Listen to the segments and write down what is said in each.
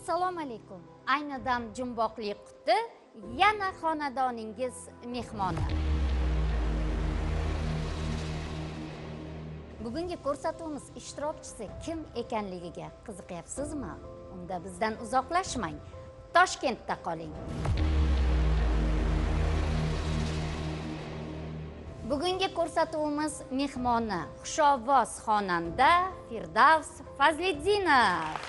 Assalomu alaykum. Ayni dam jumboqli quti yana xonadoningiz mehmoni. Bugungi ko'rsatuvimiz ishtirokchisi kim ekanligiga qiziqyapsizmi? Unda bizdan uzoqlashmang. Toshkentda qoling. Bugungi ko'rsatuvimiz mehmoni xushovoz xonanda Firdavs Fazliddinov.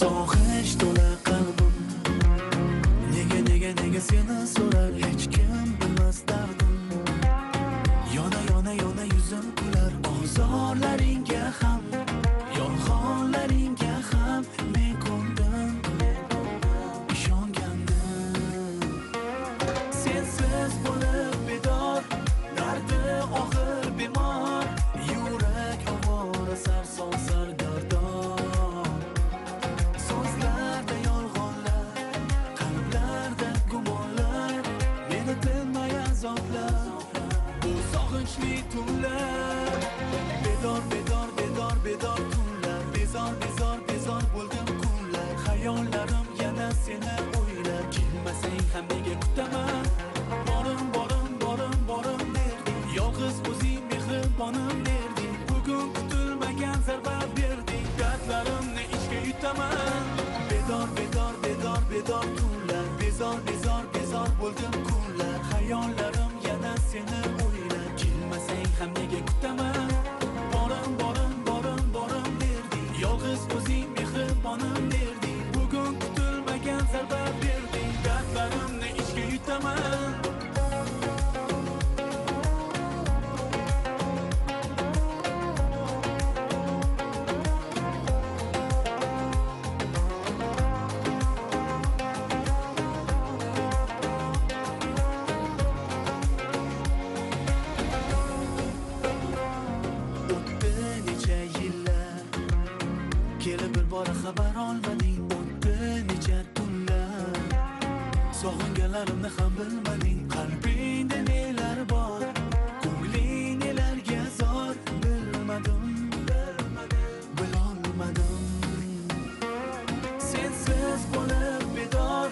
Sog'ish to'la qalbim, nega seni so'rar, hech kim bilmas dardim. Yona yuzim kular, ozorlaringga ham, yolg'onlaringga ham men ko'ndim, ishongandim. Sensiz bo'lib bedor, dardi og'ir bemor, yurak ovora sarson sargardon. Tunlar bedor tunlar, bezor bo'ldim kunlar, xayollarim yana seni o'ylab, kelmasang ham nega kutaman, borim derding, yolg'iz o'zing mehribonim derding, bugun kutilmagan zarba berding, dardlarimni ichga yutaman. Bedor tunlar, bezor bo'ldim kunlar, xayollarim yana seni o'ylab, kelmasang ham nega kutaman, borim derding, yolg'iz o'zing mehribonim derding, bugun kutilmagan zarba berding, dardlarimni ichga yutaman. Kelib bir bora xabar olmading, o'tdi necha tunlar, sog'inganlarimni ham bilmading, qalbingda nelar bor, ko'ngling nelarga zor, bilolmadim. Sensiz bo'lib bedor,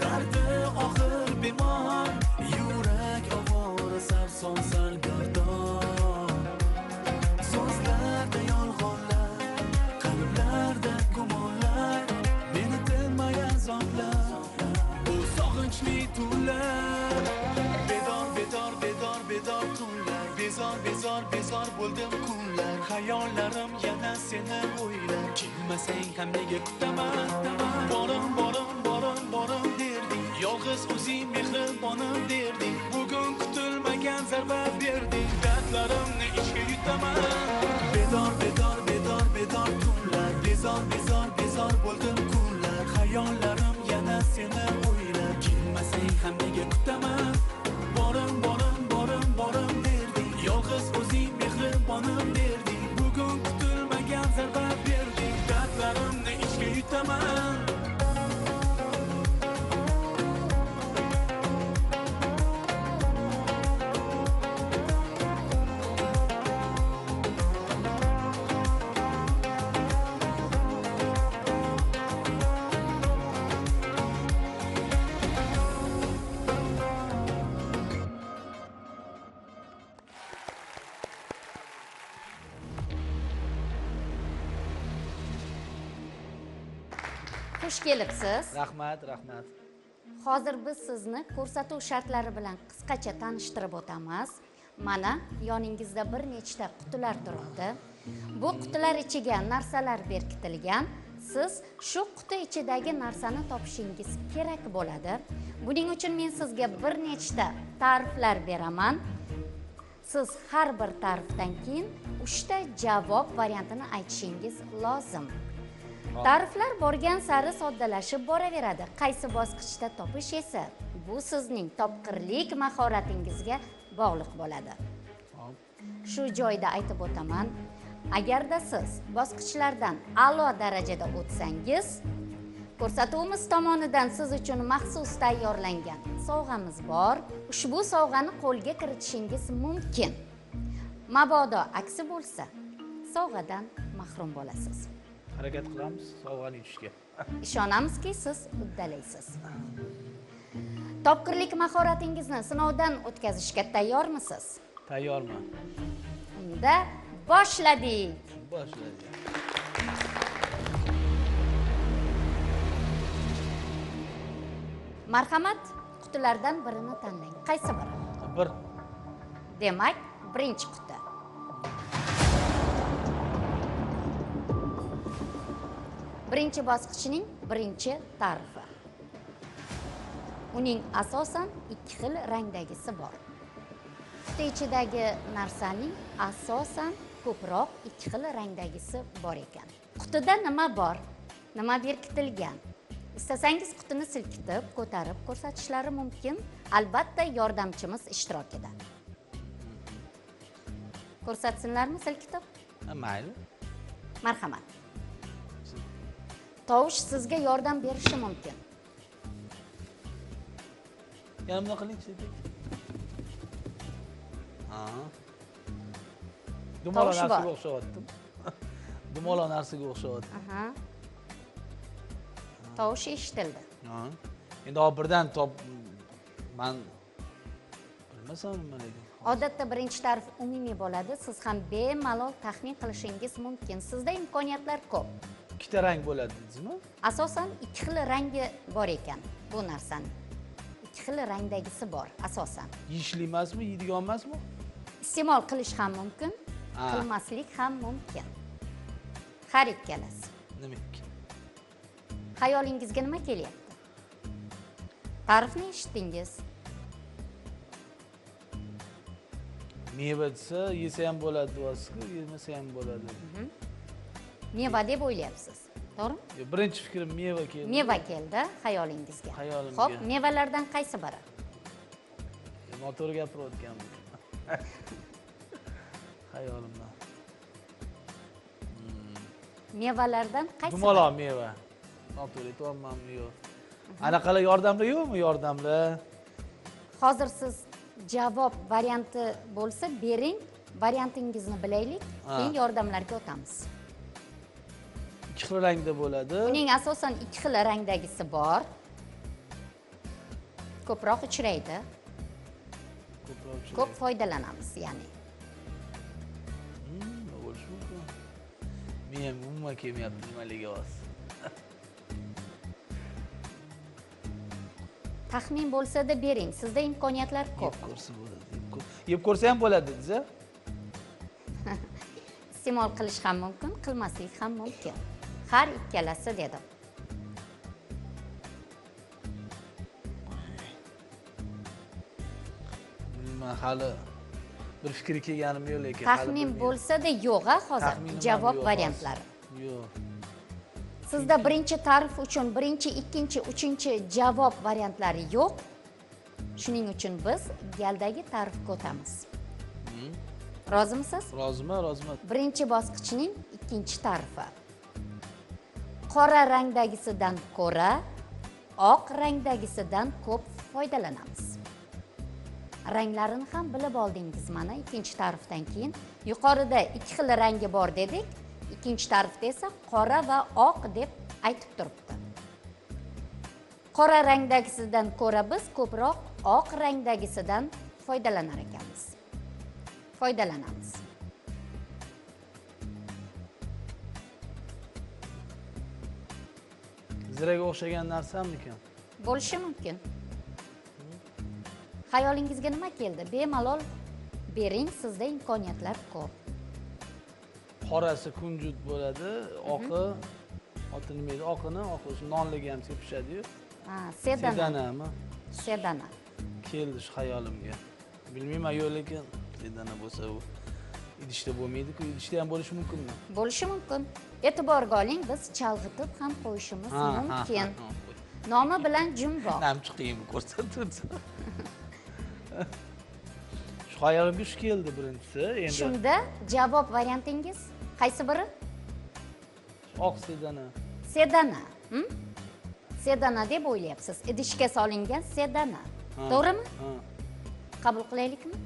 dardi og'ir bemor, yurak ovora sarson sargardon. So'zlarda yolg'onlar, qalblarda gumonlar, meni tinmay azoblar, bu sog'inchli tunlar. Bedor tunlar, bezor bo'ldim kunlar, xayollarim yana seni o'ylab, kelmasang ham nega kutaman, borim derding, yolg'iz o'zing mehribonim derding, bugun kutilmagan zarba berding, dardlarimni ichga yutaman. Bedor tunlar, bezor bo'ldim kunlar, xayollarim yana seni o'ylab, kelmasang ham nega kutaman, borim derding, yolg'iz o'zing mehribonim derding, bugun kutilmagan zarba berding, dardlarimni ichga yutaman. Xush kelibsiz. Rahmat. Hozir biz sizni ko'rsatuv shartlari bilan qisqacha tanishtirib o'tamiz. Mana yoningizda bir nechta qutilar turibdi. Bu qutilar ichiga narsalar berkitilgan. Siz shu quti ichidagi narsani topishingiz kerak bo'ladi. Buning uchun men sizga bir nechta ta'riflar beraman. Siz har bir ta'rifdan keyin 3 ta javob variantini aytishingiz lozim. Ta'riflar borgan sari soddalashib boraveradi. Qaysi bosqichda topish esa bu sizning topqirlik mahoratingizga bog'liq bo'ladi. Shu joyda aytib o'taman, agarda siz bosqichlardan a'lo darajada o'tsangiz, ko'rsatuvimiz tomonidan siz uchun maxsus tayyorlangan sovg'amiz bor. Ushbu sovg'ani qo'lga kiritishingiz mumkin. Mabodo aksi bo'lsa, sovg'adan mahrum bo'lasiz. Harakat qilamiz sovg'ani yutishga. Ishonamizki, siz uddalaysiz. Topqirlik mahoratingizni sinovdan o'tkazishga tayyormisiz? Tayyorman. Unda boshladik. Boshladik. Marhamat, qutilardan birini tanlang. Qaysi biri? Bir. Demak, birinchi quti. Birinchi bosqichning birinchi ta'rifi. Uning asosan ikki xil rangdagisi bor. Quti ichidagi narsaning asosan ko'proq ikki xil rangdagisi bor ekan. Qutida nima bor? Nima berkitilgan? Istasangiz qutini silkitib, ko'tarib ko'rsatishlari mumkin. Albatta, yordamchimiz ishtirokida. Ko'rsatsinlarmi silkitib? Mayli. Marhamat. Tovush sizga yordam berishi mumkin. Yana buni qiling-chi. Dumaloq narsaga o'xshayapti. Dumaloq narsaga o'xshayapti. Tovush eshitildi. Endi birdan men bilmasam nima deydi. Odatda birinchi ta'rif umumiy bo'ladi. Siz ham bemalol taxmin qilishingiz mumkin. Sizda imkoniyatlar ko'p. Ikkita rang bo'ladi dedingizmi? Asosan ikki xil rangi bor ekan bu narsaning. Ikki xil rangdagisi bor asosan. Yeyishli emasmi, yeydigan emasmi? Iste'mol qilish ham mumkin, qilmaslik ham mumkin. Har ikkalasi. Nima ekan? Xayolingizga nima kelyapti? Ta'rifni eshitdingiz. Meva desa, yesa ham bo'ladi deyapsiz-ku, yemasa ham bo'ladi. Meva deb o'ylayapsiz, to'g'rimi? Birinchi fikrim meva keldi. Meva keldi xayolingizga. Xayolimga. Xo'p, mevalardan qaysi biri? Noto'g'ri gapirayotganman. Xayolimdan. Mevalardan qaysi? Dumaloq meva. Noto'g'ri aytyapmanmi yo'q? Anaqalar yordamli yo'qmi, yordamli? Hozir siz javob varianti bo'lsa bering, variantingizni bilaylik, keyin yordamlarga o'tamiz. Ikki xil rangda bo'ladi. Uning asosan ikki xil rangdagisi bor. Ko'proq uchraydi. Ko'p foydalanamiz, ya'ni. Bo'lishi mumkin. Men umuman kelmayapti nimaliga bas. Taxmin bo'lsa-da bering. Sizda imkoniyatlar ko'p. Ko'rsa bo'ladi. Yeb ko'rsa ham bo'ladi, dedingiz-a? Iste'mol qilish ham mumkin, qilmaslik ham mumkin. Har ikkalasi dedim. Men hali bir fikr kelganim yo'q lekin. Taxmin bo'lsa-da yo'q-a hozir javob variantlari. Yo'q. Sizda birinchi ta'rif uchun birinchi, ikkinchi, uchinchi javob variantlari yo'q. Shuning uchun biz galdagi ta'rifga o'tamiz. Rozimisiz? Roziman, roziman. Birinchi bosqichning ikkinchi ta'rifi. Qora rangdagisidan ko'ra oq rangdagisidan ko'p foydalanamiz. Ranglarini ham bilib oldingiz mana ikkinchi ta'rifdan keyin. Yuqorida ikki xil rangi bor dedik. Ikkinchi ta'rifda esa qora va oq deb aytib turibdi. Qora rangdagisidan ko'ra biz ko'proq oq rangdagisidan foydalanar ekanmiz. Foydalanamiz. Ziraga o'xshagan narsamikan? Bo'lishi mumkin. Xayolingizga nima keldi? Bemalol bering, sizda imkoniyatlar ko'p. Qorasi kunjut bo'ladi, oqi nima edi? Oqini, oqi nonliga ham sepishadi-yu. Sedana. Sedanami? Sedana. Keldi shu xayolimga. Bilmayman yo'q lekin sedana bo'lsa u. idishda bo'lmaydi-ku, idishda ham bo'lishi mumkinmi? Bo'lishi mumkin. E'tiborga oling, biz chalg'itib ham qo'yishimiz mumkin. Nomi bilan jumboq. Namchi qiyin ko'rsatdi. Shu xayolimga shu keldi birinchisi. Endi Shunda javob variantingiz qaysi biri? oq sedana. Sedana. Sedana deb o'ylayapsiz. Idishga solingan sedana. To'g'rimi? Ha. Qabul qilaylikmi?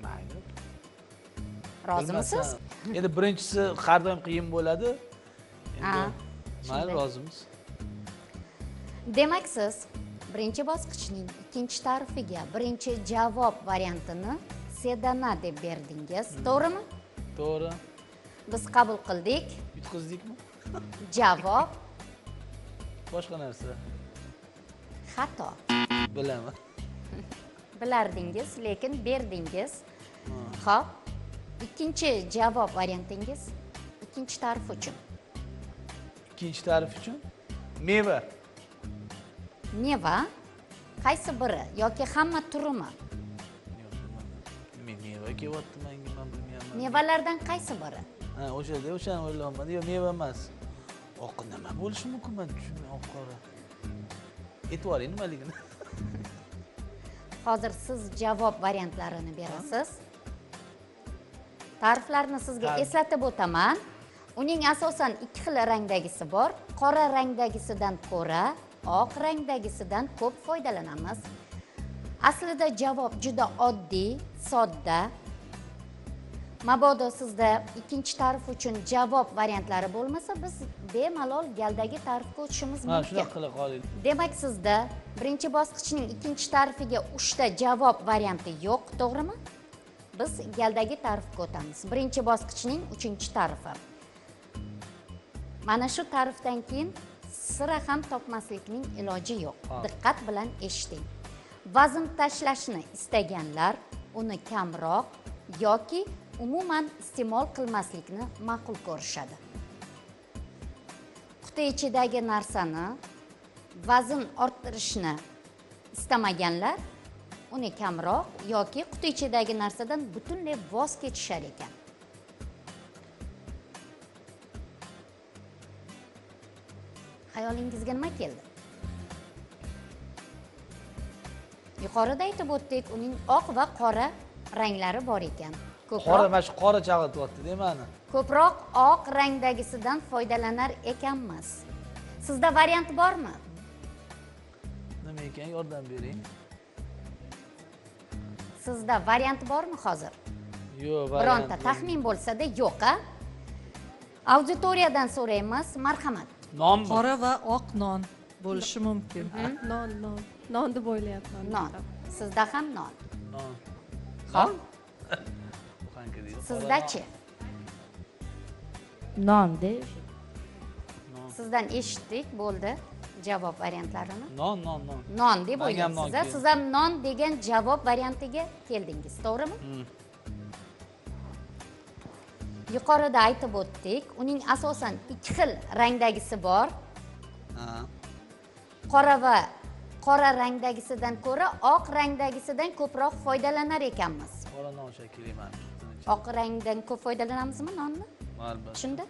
Mayli. Rozimisiz? Endi birinchisi har doim qiyin bo'ladi. Ha. Mayli, rozimiz. Demak, siz birinchi bosqichning ikkinchi ta'rifiga birinchi javob variantini sedana deb berdingiz. To'g'rimi? To'g'ri. Biz qabul qildik. Yutqizdikmi? Javob Boshqa narsa. xato. Bilaman. Bilardingiz, lekin berdingiz. Xo'p. Ikkinchi javob variantingiz ikkinchi ta'rif uchun. Ikkinchi ta'rif uchun meva. Meva qaysi biri yoki hamma turimi? Men meva kelyapti menga, men bilmayapman. Mevalardan qaysi biri? Ha, o'shani o'ylayapman. Yo'q, meva emas. Oq nima bo'lishi mumkin, men tushunmayman. Oq qora. E'tiboring nimaligini. Hozir siz javob variantlarini berasiz. Ta'riflarni sizga eslatib o'taman. Uning asosan ikki xil rangdagisi bor. Qora rangdagisidan ko'ra oq rangdagisidan ko'p foydalanamiz. Aslida javob juda oddiy, sodda. Mabodo sizda ikkinchi ta'rif uchun javob variantlari bo'lmasa, biz bemalol galdagi ta'rifga o'tishimiz Ha, mumkin. shunday qila qoling. Demak, sizda birinchi bosqichning ikkinchi ta'rifiga 3 ta javob varianti yo'q, to'g'rimi? Biz galdagi ta'rifga o'tamiz. Birinchi bosqichning 3-ta'rifi. Mana shu ta'rifdan keyin sira ham topmaslikning iloji yo'q. Diqqat bilan eshiting. Vazn tashlashni istaganlar uni kamroq yoki umuman iste'mol qilmaslikni ma'qul ko'rishadi. Quti ichidagi narsani vazn orttirishni istamaganlar uni kamroq yoki quti ichidagi narsadan butunlay voz kechishar ekan. Xayolingizga nima keldi? Yuqorida aytib o'tdik, uning oq va qora ranglari bor ekan. Qora mana shu qora chalg'ityapti-da meni. Ko'proq oq rangdagisidan foydalanar ekanmiz. Sizda variant bormi? Nima ekan, yordam bering. Sizda variant bormi hozir? Yo'q, Bironta taxmin bo'lsa-da yo'q-a? Auditoriyadan so'raymiz, marhamat. Nonmi? Qora va oq non bo'lishi mumkin. Non deb o'ylayapman. Non. Sizda ham non. Non. Xo'p, Qanqa deydi? sizdachi? Non deb. Sizdan eshitdik, bo'ldi. Javob variantlarini. Non. Non deb Menga ham non o'ylayapsiz. keldi. Siz ham non degan javob variantiga keldingiz, to'g'rimi? Yuqorida aytib o'tdik, uning asosan ikki xil rangdagisi bor. Ha. Qora rangdagisidan ko'ra oq rangdagisidan ko'proq foydalanar ekanmiz. Qora non shekilli mana. Oq rangdan ko'p foydalanamizmi nonni? Albatta. Shunda?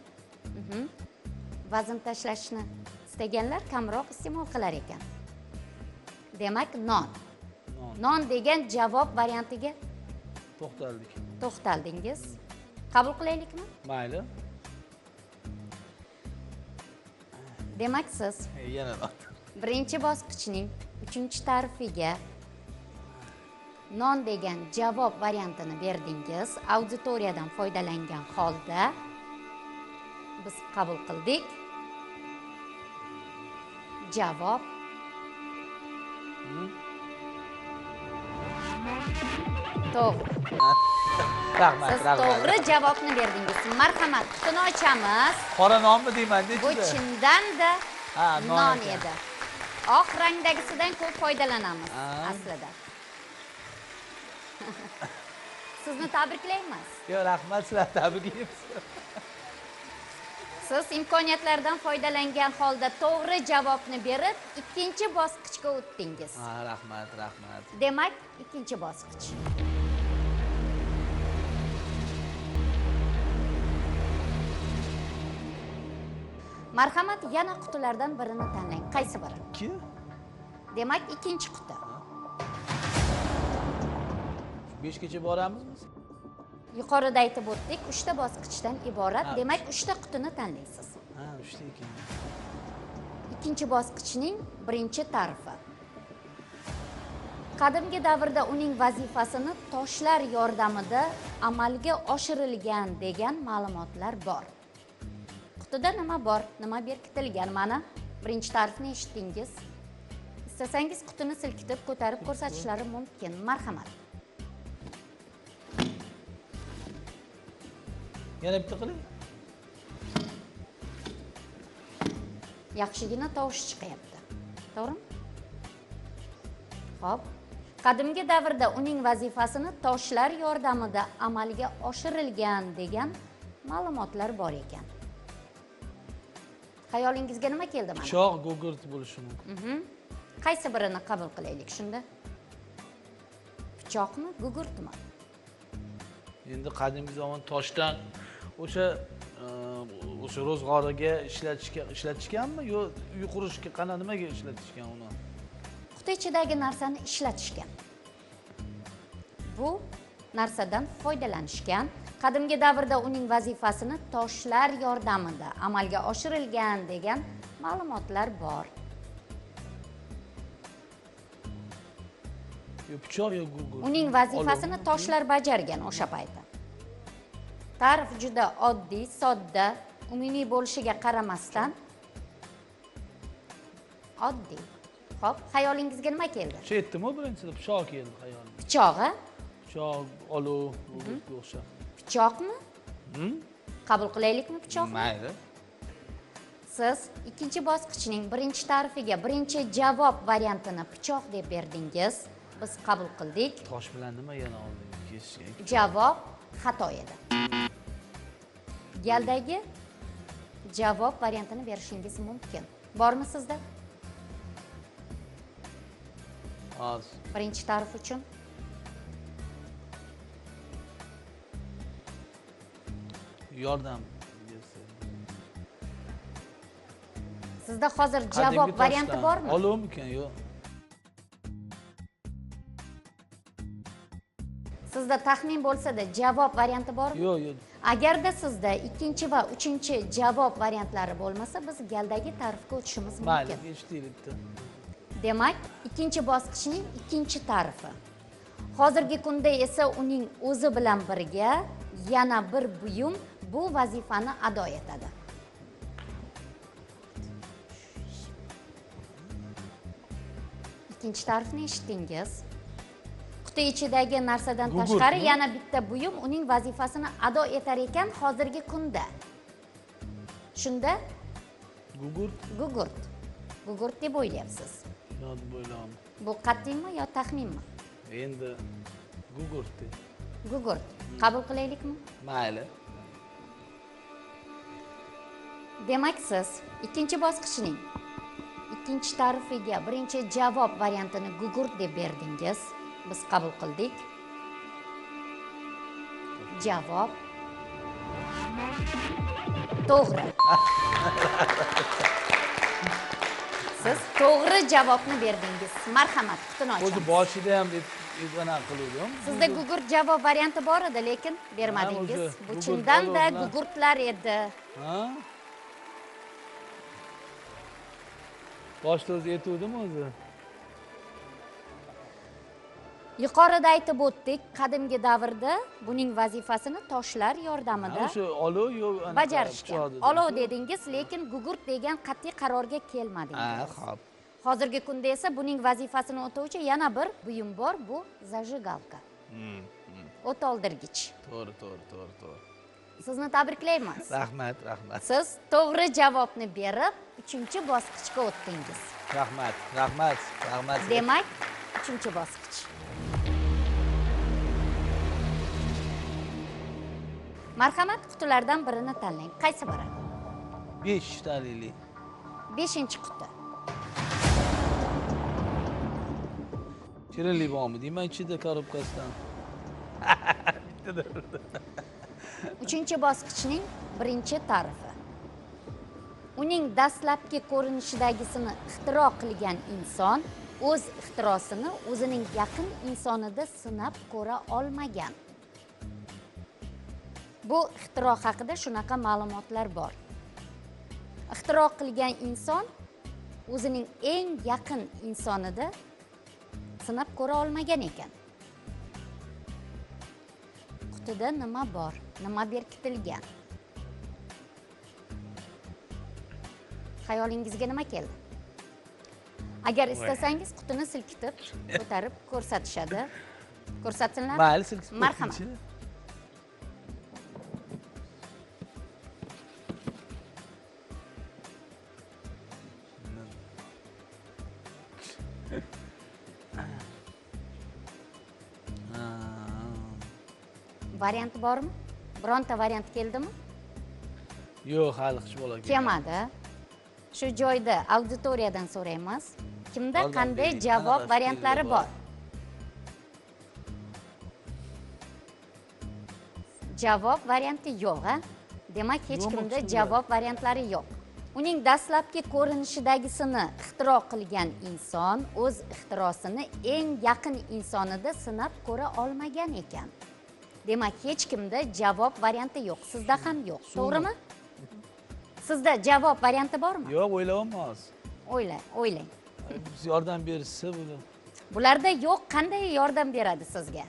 Vazn tashlashni istaganlar kamroq iste'mol qilar ekan. Demak, non. Non degan javob variantiga to'xtaldingiz. Qabul qilaylikmi? Mayli. Demak, siz Yana birinchi bosqichning 3-ta'rifiga non degan javob variantini berdingiz. Auditoriyadan foydalangan holda biz qabul qildik. Javob to'g'ri. Rahmat, Siz to'g'ri javobni berdingiz. Marhamat, qutini ochamiz. Qora nonmi deyman-da Bu ichida. chindan-da Ha, non ekan. edi. Oq rangdagisidan ko'p foydalanamiz aslida. Sizni tabriklaymiz. Yo'q, rahmat, sizlarni tabriklaymiz. Siz imkoniyatlardan foydalangan holda to'g'ri javobni berib, ikkinchi bosqichga o'tdingiz. Ha, rahmat. Demak, ikkinchi bosqich. Marhamat, yana qutilardan birini tanlang. Qaysi biri? 2. Demak, ikkinchi quti. 5 gacha boramizmi? Yuqorida aytib o'tdik, 3 ta bosqichdan iborat. Ha, Demak, 3 ta qutini tanlaysiz. Ha, 3 ta ekan. Ikkinchi bosqichning birinchi tarifi. Qadimgi davrda uning vazifasini toshlar yordamida amalga oshirilgan degan ma'lumotlar bor. Qutida nima bor, nima berkitilgan? Mana birinchi tarifni eshitdingiz. Istasangiz qutini silkitib ko'tarib ko'rsatishlari mumkin. Marhamat. Yana bitta qiling. Yaxshigina tovush chiqyapti. To'g'rimi? Xo'p. Qadimgi davrda uning vazifasini toshlar yordamida amalga oshirilgan degan ma'lumotlar bor ekan. Xayolingizga nima keldi mana? Pichoq, gugurt bo'lishi mumkin. Qaysi birini qabul qilaylik shunda? Pichoqmi, gugurtmi? Endi qadimgi zamon toshdan o'sha ro'zg'origa ishlatishganmi yo uy qurishga nimaga ishlatishgan uni? Quti ichidagi narsani ishlatishgan. Bu narsadan foydalanishgan. Qadimgi davrda uning vazifasini toshlar yordamida amalga oshirilgan degan ma'lumotlar bor. Yo pichoq yo gugurt. Uning vazifasini toshlar bajargan o'sha paytda. Tarif juda oddiy, sodda, umumiy bo'lishiga qaramasdan oddiy. Xo'p, xayolingizga nima keldi? Aytdim-ku birinchida pichoq keldi xayolimga. Pichog'i? Pichoq, olov, gugurtga o'xshab. Pichoqmi? Qabul qilaylikmi pichoqni? Mayli. Siz ikkinchi bosqichning birinchi tarifiga birinchi javob variantini pichoq deb berdingiz. Biz qabul qildik. Tosh bilan nima yana oldinga kesishgan? Javob xato edi. Galdagi javob variantini berishingiz mumkin. Bormi sizda? Hozir. Birinchi tarif uchun Yordam bersa. sizda hozir javob varianti bormi? Olovmikan, yo'q. Sizda taxmin bo'lsa-da javob varianti bormi? Yo'q, yo'q. Agarda sizda ikkinchi va uchinchi javob variantlari bo'lmasa, biz galdagi tarifga o'tishimiz Mayli, mumkin. eshitilayapti. Demak, ikkinchi bosqichning ikkinchi tarifi. Hozirgi kunda esa uning o'zi bilan birga yana bir buyum bu vazifani ado etadi. Ikkinchi tarifni eshitdingiz. Quti ichidagi narsadan tashqari yana bitta buyum uning vazifasini ado etar ekan hozirgi kunda. Shunda Gugurt, gugurt. Gugurt deb o'ylayapsiz. yod bo'ylam. Bu qat'iymi yo taxminmi? Endi gugurt deb. Gugurt. Qabul qilaylikmi? Mayli. Demak, siz ikkinchi bosqichning ikkinchi tarifiga birinchi javob variantini gugurt deb berdingiz. Biz qabul qildik. Javob to'g'ri. Siz to'g'ri javobni berdingiz. Marhamat, qutini O'zi oching. boshida ham deb anaqa qiluvdim. Sizda gugurt javob varianti bor edi, lekin bermadingiz. o'zi Bu gugurt chindan-da oluvdim. gugurtlar edi. Ha? Boshda o'zi aytuvdim o'zi. Yuqorida aytib o'tdik, qadimgi davrda buning vazifasini toshlar yordamida O'sha olov yo'q anaqa bajarishgan. pichoq dedim. Olov dedingiz, lekin gugurt degan qat'iy qarorga Ha, kelmadingiz. xo'p. Hozirgi kunda esa buning vazifasini o'tovchi yana bir buyum bor, bu zajigalka. O't oldirgich. To'g'ri, to'g'ri, to'g'ri, to'g'ri. Sizni tabriklaymiz. Rahmat, rahmat. Siz to'g'ri javobni berib, 3-bosqichga o'tdingiz. Rahmat, rahmat, rahmat. Demak, 3-bosqich. Marhamat, qutilardan birini tanlang. Qaysi biri? 5 talaylik. 5-quti. Shirinlik bormi? Deyman ichida korobkasidan. 3-bosqichning birinchi tarifi. uning dastlabki ko'rinishidagisini ixtiro qilgan inson o'z ixtirosini o'zining yaqin insonida sinab ko'ra olmagan. Bu ixtiro haqida shunaqa ma'lumotlar bor. Ixtiro qilgan inson o'zining eng yaqin insonida sinab ko'ra olmagan ekan. Qutida nima bor? Nima berkitilgan? Xayolingizga nima keldi? Agar istasangiz qutini silkitib, ko'tarib ko'rsatishadi. Ko'rsatsinlar. Mayli, silkitib. Marhamat. Varianti bormi? Bironta variant keldimi? Yo'q, hali hech bola Kelmadi. Shu joyda auditoriyadan so'raymiz. Kimda Oldin qanday bering, javob qanaqa variantlari fikrlar bor? Javob varianti yo'q, ha? Demak, hech Yo'qmi, kimda kuchlilar? javob variantlari yo'q. Uning dastlabki ko'rinishidagisini ixtiro qilgan inson o'z ixtirosini eng yaqin insonida sinab ko'ra olmagan ekan. Demak, hech kimda javob varianti yo'q. Sizda ham yo'q, to'g'rimi? Sizda javob varianti bormi? Yo'q, o'ylayapmiz. O'ylang. Biz yordam berishsa buni. Bularda yo'q, qanday yordam beradi sizga?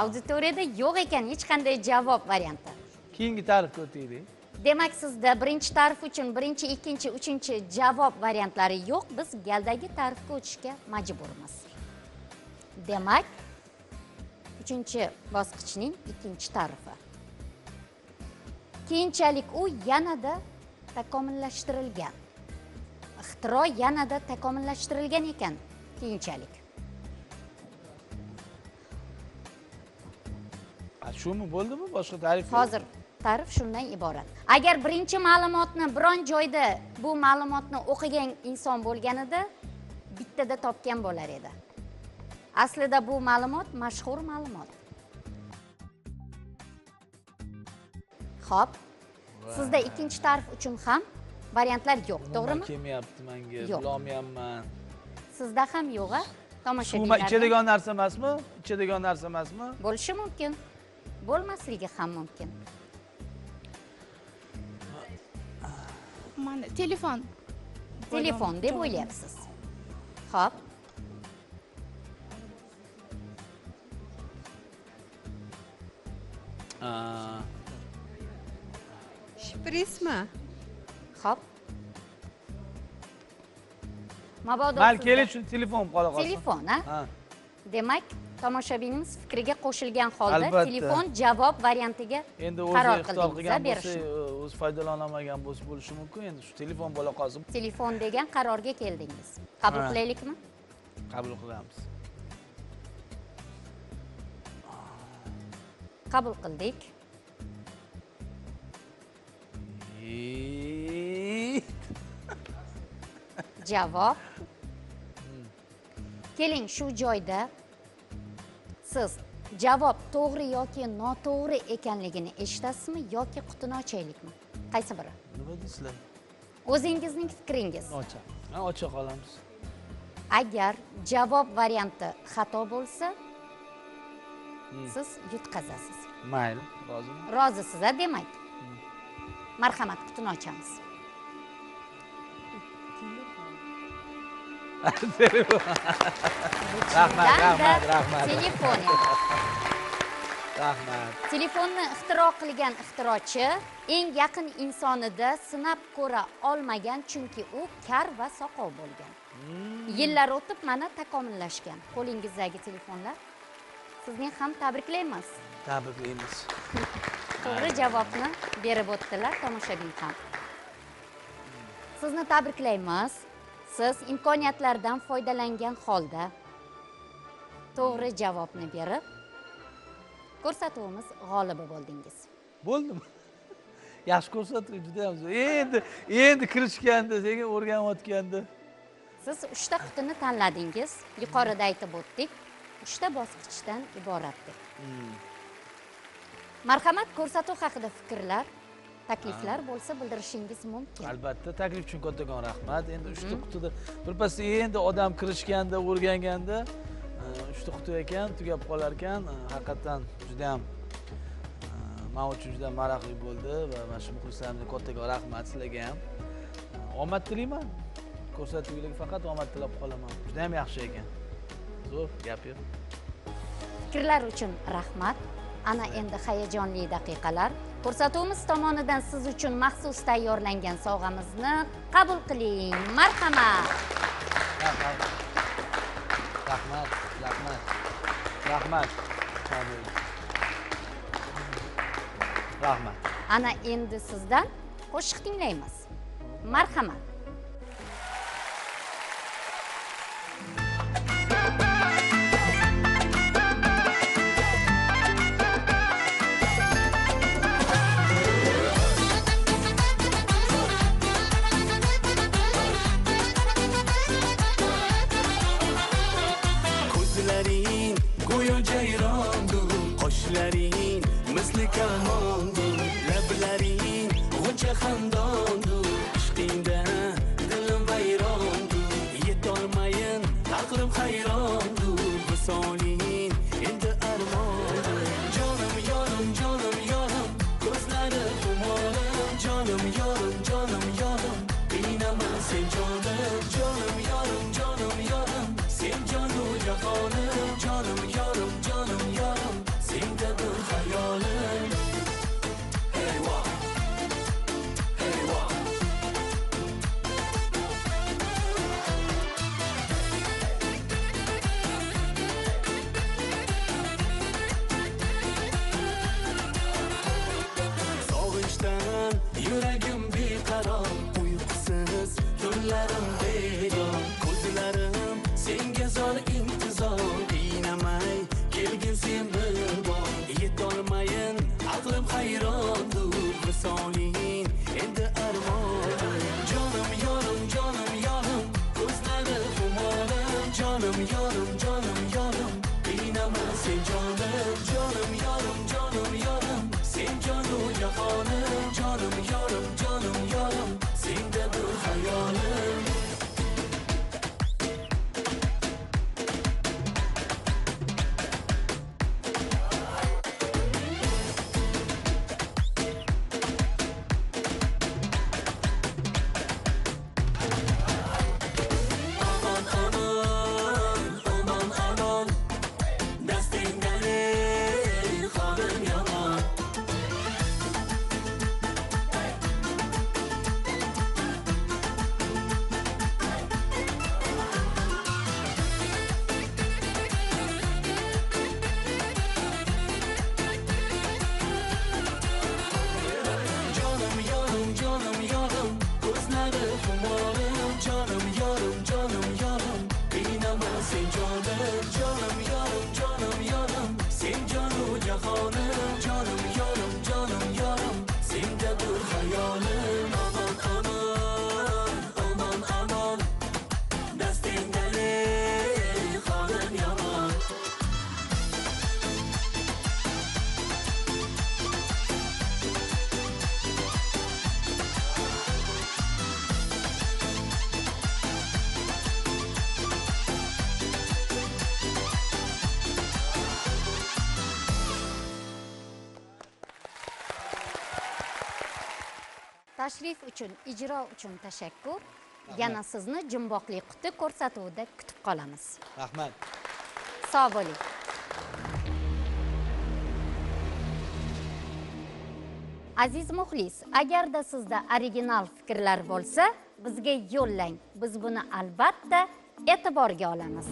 Auditoriyada yo'q ekan hech qanday javob varianti. Keyingi tarifga o'taylik. Demak, sizda birinchi tarif uchun birinchi, ikkinchi, uchinchi javob variantlari yo'q. Biz galdagi tarifga o'tishga majburmiz. Demak, uchinchi bosqichning ikkinchi tarifi. Keyinchalik u yanada takomillashtirilgan. Ixtiro yanada takomillashtirilgan ekan keyinchalik. Shumi bo'ldimi? Boshqa tarif yo'q? Hozir tarif shundan iborat. Agar birinchi ma'lumotni biron joyda bu ma'lumotni o'qigan inson bo'lganida bittada topgan bo'lar edi. Aslida bu ma'lumot mashhur ma'lumot. Xo'p. Sizda ikkinchi tarif uchun ham variantlar yo'q, to'g'rimi? Kelmayapti menga. Yo'q. Bilolmayapman. Sizda ham yo'q-a? Suvma Tomoshabinlar ichadigan narsa emasmi? Ichadigan narsa emasmi? bo'lishi mumkin. Bo'lmasligi ham mumkin. Mana telefon. Telefon deb o'ylayapsiz. Xo'p. Shprismi? Xo'p. Mabodo Mal sizda- keling, shu telefon qola qolsin. Telefon, ha? Ha. Demak, tomoshabinimiz fikriga qo'shilgan holda Albatta. telefon javob variantiga Endi o'zi qaror ixtiro qildingiz, qilgan bo'lsa, berishni. o'zi foydalanolmagan bo'lsa bo'lishi mumkin. Endi shu telefon bo'la qolsin. Telefon degan qarorga keldingiz. Qabul Ha. qilaylikmi? Qabul qilamiz. Qabul qildik. Javob. Keling, shu joyda siz javob to'g'ri yoki noto'g'ri ekanligini eshitasizmi yoki qutini ochaylikmi? Qaysi biri? Nima deysizlar? O'zingizning fikringiz. Ha, ocha qolamiz. Agar javob varianti xato bo'lsa, siz yutqazasiz. Mayli, rozimi? Rozisiz-a, demak. Marhamat, qutini ochamiz. Rahmat. Telefon edi. Rahmat. Telefonni ixtiro qilgan ixtirochi eng yaqin insonida sinab ko'ra olmagan, chunki u kar va soqov bo'lgan. Yillar o'tib mana takomillashgan. Qo'lingizdagi telefonlar. Sizning ham tabriklaymiz. Tabriklaymiz. To'g'ri javobni berib o'tdilar tomoshabin ham. Sizni tabriklaymiz. Siz imkoniyatlardan foydalangan holda to'g'ri javobni berib, ko'rsatuvimiz g'olibi bo'ldingiz. Bo'ldimi? Yaxshi ko'rsatuv juda ham zo'r. Endi kirishganda, sekin o'rganayotganda. Siz 3 ta qutini tanladingiz. Yuqorida aytib o'tdik. 3 ta bosqichdan iborat deb. Marhamat, ko'rsatuv haqida fikrlar, takliflar bo'lsa bildirishingiz mumkin. Albatta, taklif uchun kattakon rahmat. Endi 3 ta qutida birpas endi odam kirishganda, o'rganganda 3 ta quti ekan, tugab qolar ekan. Haqiqatan juda ham men uchun juda maroqli bo'ldi va mana shu muxlislarimga kattakon rahmat sizlarga ham. Omad tilayman. Ko'rsatuvlarga faqat omad tilab qolaman. Juda ham yaxshi ekan. Zo'r gap yo'q. Fikrlar uchun rahmat. Ana endi hayajonli daqiqalar. Ko'rsatuvimiz tomonidan siz uchun maxsus tayyorlangan sovg'amizni qabul qiling. Marhamat. Rahmat. Rahmat. Ana endi sizdan qo'shiq tinglaymiz. Marhamat. Ko'zlaring go'yo jayrondur, qoshlaring misli kamondur, lablaring g'uncha xandondur, ishqingda dilim vayrondur, yetolmayin aqlim hayrondur, visoling endi armondur. Jonim yorim, jonim yorim, ko'zlari xumorim, jonim yorim, jonim yorim, qiynama sen jonim, jonim yorim, jonim yorim, sen jonu jahonim, jonim yorim, senda bir hayolim. Eyvah, eyvah. Sog'inchdan yuragim beqaror, uyqusiz tunlarim bedor, ko'zlarim senga zor intizor, qiynamay kelgin sen bir bor, yetolmayin aqlim hayrondur, visoling endi armonim. Jonim yorim, ko'zlari xumorim, jonim yorim, qiynama sen jonim, jonim yorim, sen jonu jahonim, jonim yorim, senda bir hayolim. Jonim yorim, ko'zlari xumorim, jonim yorim, qiynama sen jonim, jonim yorim, sen jonu jahonim, jonim yorim, senda bir hayolim. Aman, dastingdali holim yomon. Tashrif uchun, ijro uchun tashakkur. Yana sizni Jumboqli quti ko'rsatuvida kutib qolamiz. Rahmat. Sog' bo'ling. Aziz muxlis, agarda sizda original fikrlar bo'lsa, bizga yo'llang. Biz buni albatta e'tiborga olamiz.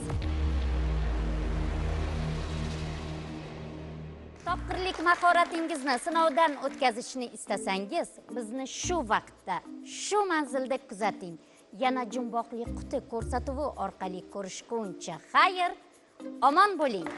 Topqirlik mahoratingizni sinovdan o'tkazishni istasangiz, bizni shu vaqtda, shu manzilda kuzating. Yana Jumboqli quti ko'rsatuvi orqali ko'rishguncha xayr, omon bo'ling.